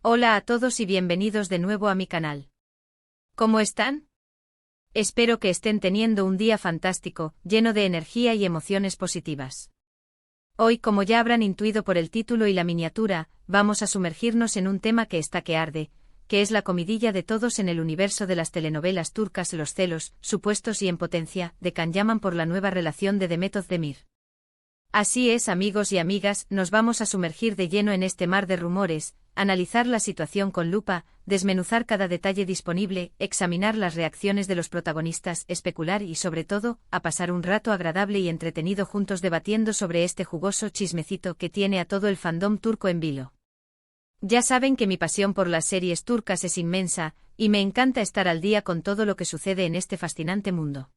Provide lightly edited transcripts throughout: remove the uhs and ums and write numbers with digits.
Hola a todos y bienvenidos de nuevo a mi canal. ¿Cómo están? Espero que estén teniendo un día fantástico, lleno de energía y emociones positivas. Hoy, como ya habrán intuido por el título y la miniatura, vamos a sumergirnos en un tema que está que arde, que es la comidilla de todos en el universo de las telenovelas turcas, los celos, supuestos y en potencia, de Can Yaman por la nueva relación de Demet Özdemir. Así es, amigos y amigas, nos vamos a sumergir de lleno en este mar de rumores, analizar la situación con lupa, desmenuzar cada detalle disponible, examinar las reacciones de los protagonistas, especular y, sobre todo, a pasar un rato agradable y entretenido juntos debatiendo sobre este jugoso chismecito que tiene a todo el fandom turco en vilo. Ya saben que mi pasión por las series turcas es inmensa, y me encanta estar al día con todo lo que sucede en este fascinante mundo.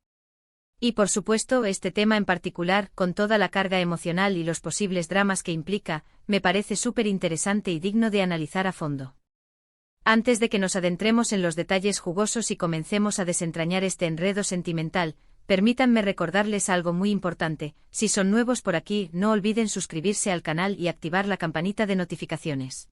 Y por supuesto, este tema en particular, con toda la carga emocional y los posibles dramas que implica, me parece súper interesante y digno de analizar a fondo. Antes de que nos adentremos en los detalles jugosos y comencemos a desentrañar este enredo sentimental, permítanme recordarles algo muy importante: si son nuevos por aquí, no olviden suscribirse al canal y activar la campanita de notificaciones.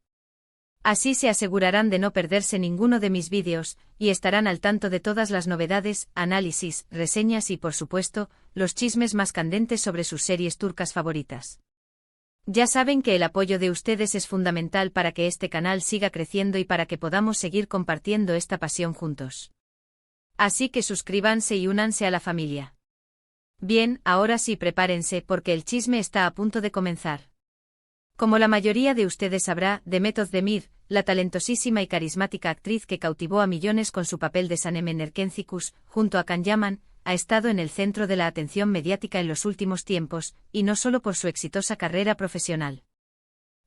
Así se asegurarán de no perderse ninguno de mis vídeos, y estarán al tanto de todas las novedades, análisis, reseñas y, por supuesto, los chismes más candentes sobre sus series turcas favoritas. Ya saben que el apoyo de ustedes es fundamental para que este canal siga creciendo y para que podamos seguir compartiendo esta pasión juntos. Así que suscríbanse y únanse a la familia. Bien, ahora sí, prepárense porque el chisme está a punto de comenzar. Como la mayoría de ustedes sabrá, Demet Özdemir, la talentosísima y carismática actriz que cautivó a millones con su papel de Sanem en Erkencikus, junto a Can Yaman, ha estado en el centro de la atención mediática en los últimos tiempos, y no solo por su exitosa carrera profesional.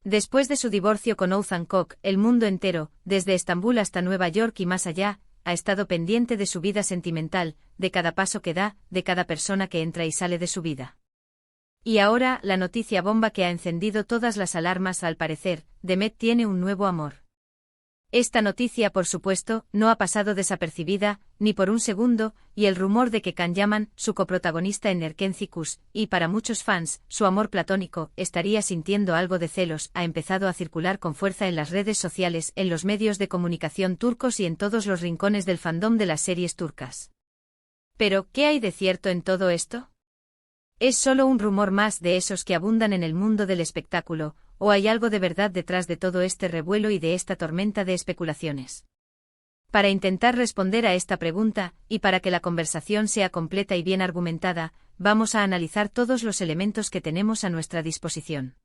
Después de su divorcio con Oğuzhan Koç, el mundo entero, desde Estambul hasta Nueva York y más allá, ha estado pendiente de su vida sentimental, de cada paso que da, de cada persona que entra y sale de su vida. Y ahora, la noticia bomba que ha encendido todas las alarmas: al parecer, Demet tiene un nuevo amor. Esta noticia, por supuesto, no ha pasado desapercibida, ni por un segundo, y el rumor de que Can Yaman, su coprotagonista en Erkencikus, y para muchos fans, su amor platónico, estaría sintiendo algo de celos, ha empezado a circular con fuerza en las redes sociales, en los medios de comunicación turcos y en todos los rincones del fandom de las series turcas. Pero, ¿qué hay de cierto en todo esto? ¿Es solo un rumor más de esos que abundan en el mundo del espectáculo, o hay algo de verdad detrás de todo este revuelo y de esta tormenta de especulaciones? Para intentar responder a esta pregunta, y para que la conversación sea completa y bien argumentada, vamos a analizar todos los elementos que tenemos a nuestra disposición.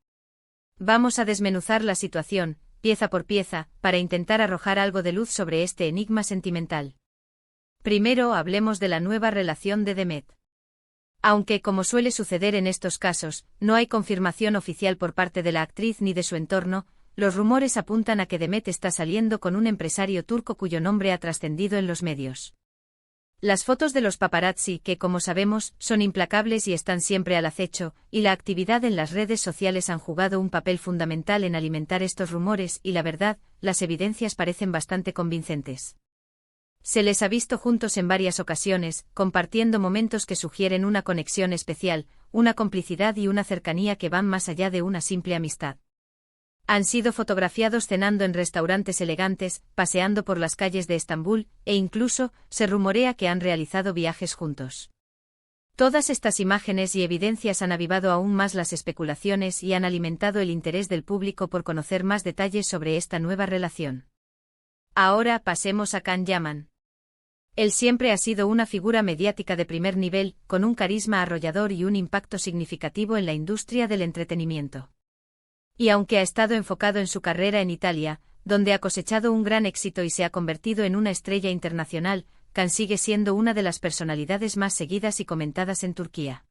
Vamos a desmenuzar la situación, pieza por pieza, para intentar arrojar algo de luz sobre este enigma sentimental. Primero hablemos de la nueva relación de Demet. Aunque, como suele suceder en estos casos, no hay confirmación oficial por parte de la actriz ni de su entorno, los rumores apuntan a que Demet está saliendo con un empresario turco cuyo nombre ha trascendido en los medios. Las fotos de los paparazzi, que como sabemos, son implacables y están siempre al acecho, y la actividad en las redes sociales han jugado un papel fundamental en alimentar estos rumores y, la verdad, las evidencias parecen bastante convincentes. Se les ha visto juntos en varias ocasiones, compartiendo momentos que sugieren una conexión especial, una complicidad y una cercanía que van más allá de una simple amistad. Han sido fotografiados cenando en restaurantes elegantes, paseando por las calles de Estambul, e incluso, se rumorea que han realizado viajes juntos. Todas estas imágenes y evidencias han avivado aún más las especulaciones y han alimentado el interés del público por conocer más detalles sobre esta nueva relación. Ahora pasemos a Can Yaman. Él siempre ha sido una figura mediática de primer nivel, con un carisma arrollador y un impacto significativo en la industria del entretenimiento. Y aunque ha estado enfocado en su carrera en Italia, donde ha cosechado un gran éxito y se ha convertido en una estrella internacional, Can sigue siendo una de las personalidades más seguidas y comentadas en Turquía.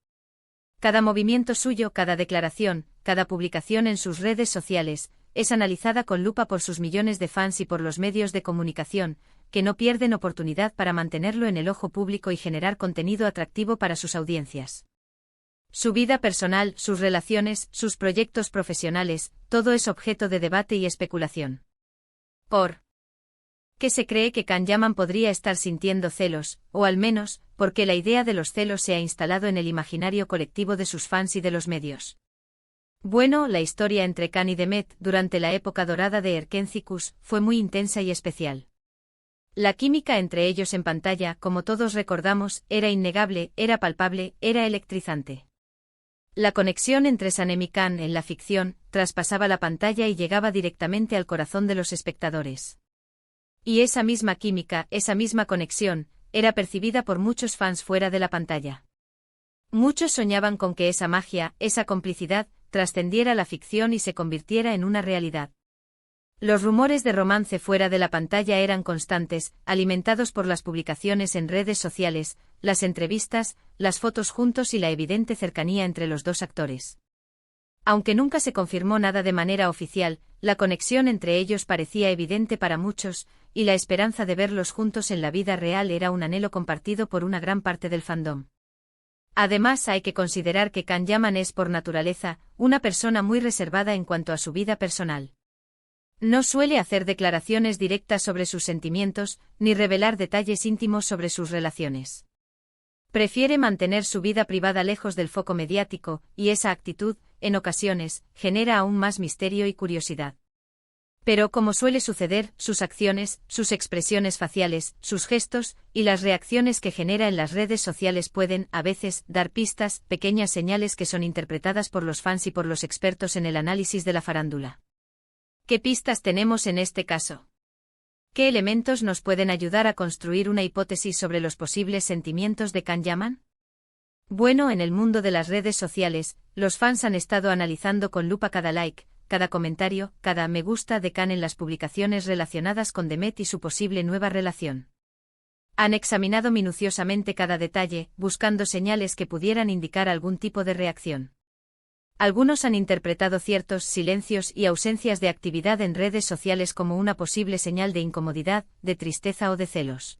Cada movimiento suyo, cada declaración, cada publicación en sus redes sociales, es analizada con lupa por sus millones de fans y por los medios de comunicación, que no pierden oportunidad para mantenerlo en el ojo público y generar contenido atractivo para sus audiencias. Su vida personal, sus relaciones, sus proyectos profesionales, todo es objeto de debate y especulación. ¿Por qué se cree que Can Yaman podría estar sintiendo celos, o al menos, porque la idea de los celos se ha instalado en el imaginario colectivo de sus fans y de los medios? Bueno, la historia entre Can y Demet durante la época dorada de Erkenciscus fue muy intensa y especial. La química entre ellos en pantalla, como todos recordamos, era innegable, era palpable, era electrizante. La conexión entre Sanem y Can en la ficción traspasaba la pantalla y llegaba directamente al corazón de los espectadores. Y esa misma química, esa misma conexión, era percibida por muchos fans fuera de la pantalla. Muchos soñaban con que esa magia, esa complicidad, trascendiera la ficción y se convirtiera en una realidad. Los rumores de romance fuera de la pantalla eran constantes, alimentados por las publicaciones en redes sociales, las entrevistas, las fotos juntos y la evidente cercanía entre los dos actores. Aunque nunca se confirmó nada de manera oficial, la conexión entre ellos parecía evidente para muchos, y la esperanza de verlos juntos en la vida real era un anhelo compartido por una gran parte del fandom. Además, hay que considerar que Can Yaman es por naturaleza una persona muy reservada en cuanto a su vida personal. No suele hacer declaraciones directas sobre sus sentimientos, ni revelar detalles íntimos sobre sus relaciones. Prefiere mantener su vida privada lejos del foco mediático, y esa actitud, en ocasiones, genera aún más misterio y curiosidad. Pero como suele suceder, sus acciones, sus expresiones faciales, sus gestos, y las reacciones que genera en las redes sociales pueden, a veces, dar pistas, pequeñas señales que son interpretadas por los fans y por los expertos en el análisis de la farándula. ¿Qué pistas tenemos en este caso? ¿Qué elementos nos pueden ayudar a construir una hipótesis sobre los posibles sentimientos de Can Yaman? Bueno, en el mundo de las redes sociales, los fans han estado analizando con lupa cada like, cada comentario, cada me gusta de Can en las publicaciones relacionadas con Demet y su posible nueva relación. Han examinado minuciosamente cada detalle, buscando señales que pudieran indicar algún tipo de reacción. Algunos han interpretado ciertos silencios y ausencias de actividad en redes sociales como una posible señal de incomodidad, de tristeza o de celos.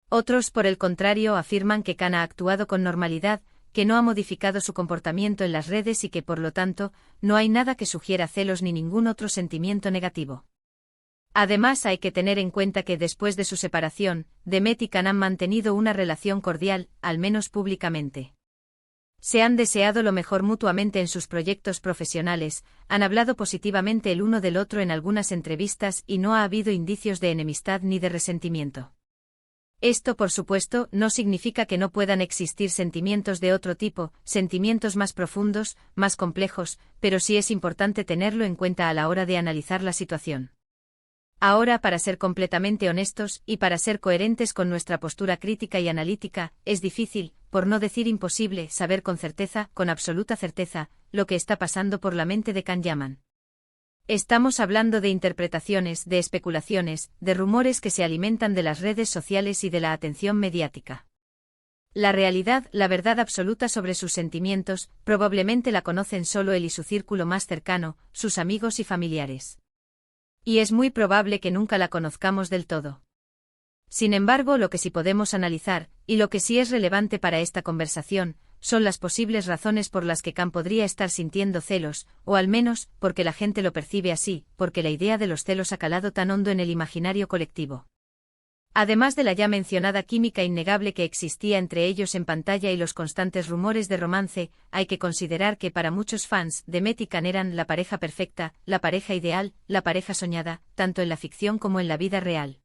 Otros, por el contrario, afirman que Can ha actuado con normalidad, que no ha modificado su comportamiento en las redes y que, por lo tanto, no hay nada que sugiera celos ni ningún otro sentimiento negativo. Además, hay que tener en cuenta que después de su separación, Demet y Can han mantenido una relación cordial, al menos públicamente. Se han deseado lo mejor mutuamente en sus proyectos profesionales, han hablado positivamente el uno del otro en algunas entrevistas y no ha habido indicios de enemistad ni de resentimiento. Esto, por supuesto, no significa que no puedan existir sentimientos de otro tipo, sentimientos más profundos, más complejos, pero sí es importante tenerlo en cuenta a la hora de analizar la situación. Ahora, para ser completamente honestos, y para ser coherentes con nuestra postura crítica y analítica, es difícil, por no decir imposible, saber con certeza, con absoluta certeza, lo que está pasando por la mente de Can Yaman. Estamos hablando de interpretaciones, de especulaciones, de rumores que se alimentan de las redes sociales y de la atención mediática. La realidad, la verdad absoluta sobre sus sentimientos, probablemente la conocen solo él y su círculo más cercano, sus amigos y familiares. Y es muy probable que nunca la conozcamos del todo. Sin embargo, lo que sí podemos analizar, y lo que sí es relevante para esta conversación, son las posibles razones por las que Can podría estar sintiendo celos, o al menos, porque la gente lo percibe así, porque la idea de los celos ha calado tan hondo en el imaginario colectivo. Además de la ya mencionada química innegable que existía entre ellos en pantalla y los constantes rumores de romance, hay que considerar que para muchos fans, Demet y Can eran la pareja perfecta, la pareja ideal, la pareja soñada, tanto en la ficción como en la vida real.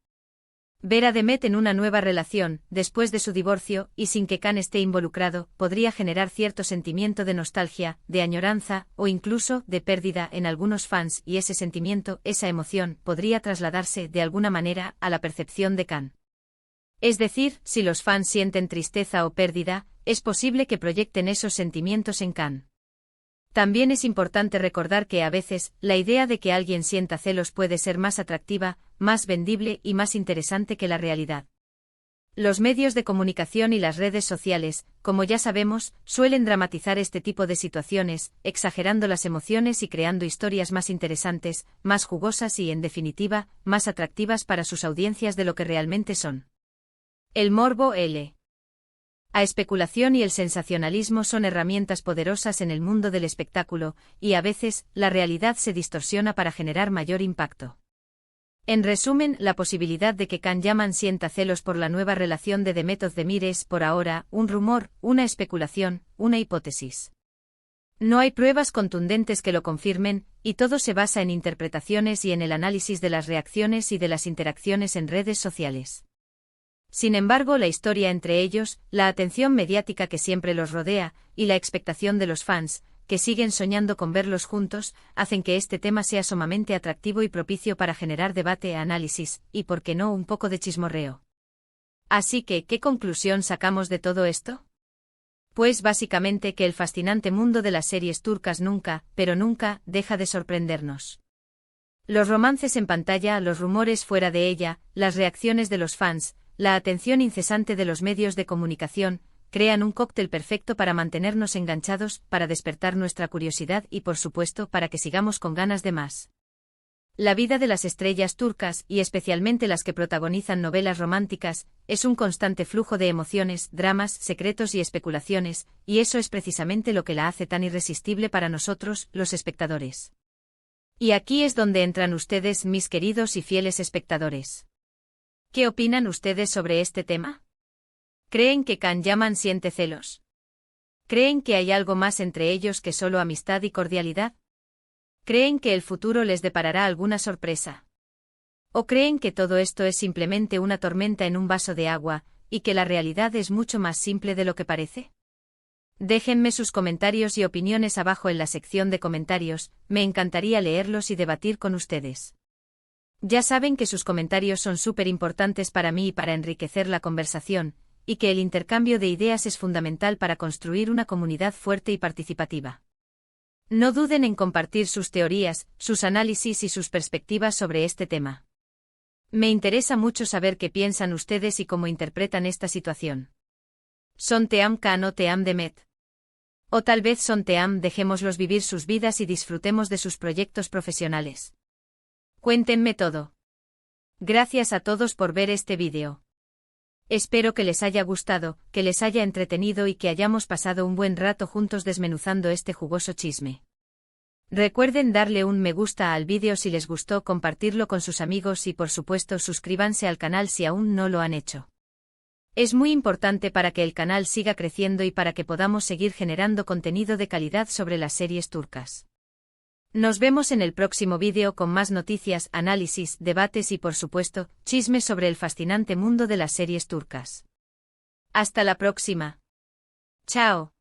Ver a Demet en una nueva relación, después de su divorcio, y sin que Can esté involucrado, podría generar cierto sentimiento de nostalgia, de añoranza, o incluso, de pérdida en algunos fans, y ese sentimiento, esa emoción, podría trasladarse, de alguna manera, a la percepción de Can. Es decir, si los fans sienten tristeza o pérdida, es posible que proyecten esos sentimientos en Can. También es importante recordar que a veces, la idea de que alguien sienta celos puede ser más atractiva, más vendible y más interesante que la realidad. Los medios de comunicación y las redes sociales, como ya sabemos, suelen dramatizar este tipo de situaciones, exagerando las emociones y creando historias más interesantes, más jugosas y, en definitiva, más atractivas para sus audiencias de lo que realmente son. El morbo, la especulación y el sensacionalismo son herramientas poderosas en el mundo del espectáculo, y a veces, la realidad se distorsiona para generar mayor impacto. En resumen, la posibilidad de que Can Yaman sienta celos por la nueva relación de Demet Özdemir es, por ahora, un rumor, una especulación, una hipótesis. No hay pruebas contundentes que lo confirmen, y todo se basa en interpretaciones y en el análisis de las reacciones y de las interacciones en redes sociales. Sin embargo, la historia entre ellos, la atención mediática que siempre los rodea, y la expectación de los fans, que siguen soñando con verlos juntos, hacen que este tema sea sumamente atractivo y propicio para generar debate, análisis, y por qué no un poco de chismorreo. Así que, ¿qué conclusión sacamos de todo esto? Pues básicamente que el fascinante mundo de las series turcas nunca, pero nunca, deja de sorprendernos. Los romances en pantalla, los rumores fuera de ella, las reacciones de los fans, la atención incesante de los medios de comunicación, crean un cóctel perfecto para mantenernos enganchados, para despertar nuestra curiosidad y por supuesto para que sigamos con ganas de más. La vida de las estrellas turcas, y especialmente las que protagonizan novelas románticas, es un constante flujo de emociones, dramas, secretos y especulaciones, y eso es precisamente lo que la hace tan irresistible para nosotros, los espectadores. Y aquí es donde entran ustedes, mis queridos y fieles espectadores. ¿Qué opinan ustedes sobre este tema? ¿Creen que Can Yaman siente celos? ¿Creen que hay algo más entre ellos que solo amistad y cordialidad? ¿Creen que el futuro les deparará alguna sorpresa? ¿O creen que todo esto es simplemente una tormenta en un vaso de agua, y que la realidad es mucho más simple de lo que parece? Déjenme sus comentarios y opiniones abajo en la sección de comentarios, me encantaría leerlos y debatir con ustedes. Ya saben que sus comentarios son súper importantes para mí y para enriquecer la conversación, y que el intercambio de ideas es fundamental para construir una comunidad fuerte y participativa. No duden en compartir sus teorías, sus análisis y sus perspectivas sobre este tema. Me interesa mucho saber qué piensan ustedes y cómo interpretan esta situación. ¿Son Team Can o Team Demet? O tal vez son Team dejémoslos vivir sus vidas y disfrutemos de sus proyectos profesionales. Cuéntenme todo. Gracias a todos por ver este vídeo. Espero que les haya gustado, que les haya entretenido y que hayamos pasado un buen rato juntos desmenuzando este jugoso chisme. Recuerden darle un me gusta al vídeo si les gustó, compartirlo con sus amigos y por supuesto suscríbanse al canal si aún no lo han hecho. Es muy importante para que el canal siga creciendo y para que podamos seguir generando contenido de calidad sobre las series turcas. Nos vemos en el próximo vídeo con más noticias, análisis, debates y por supuesto, chismes sobre el fascinante mundo de las series turcas. Hasta la próxima. Chao.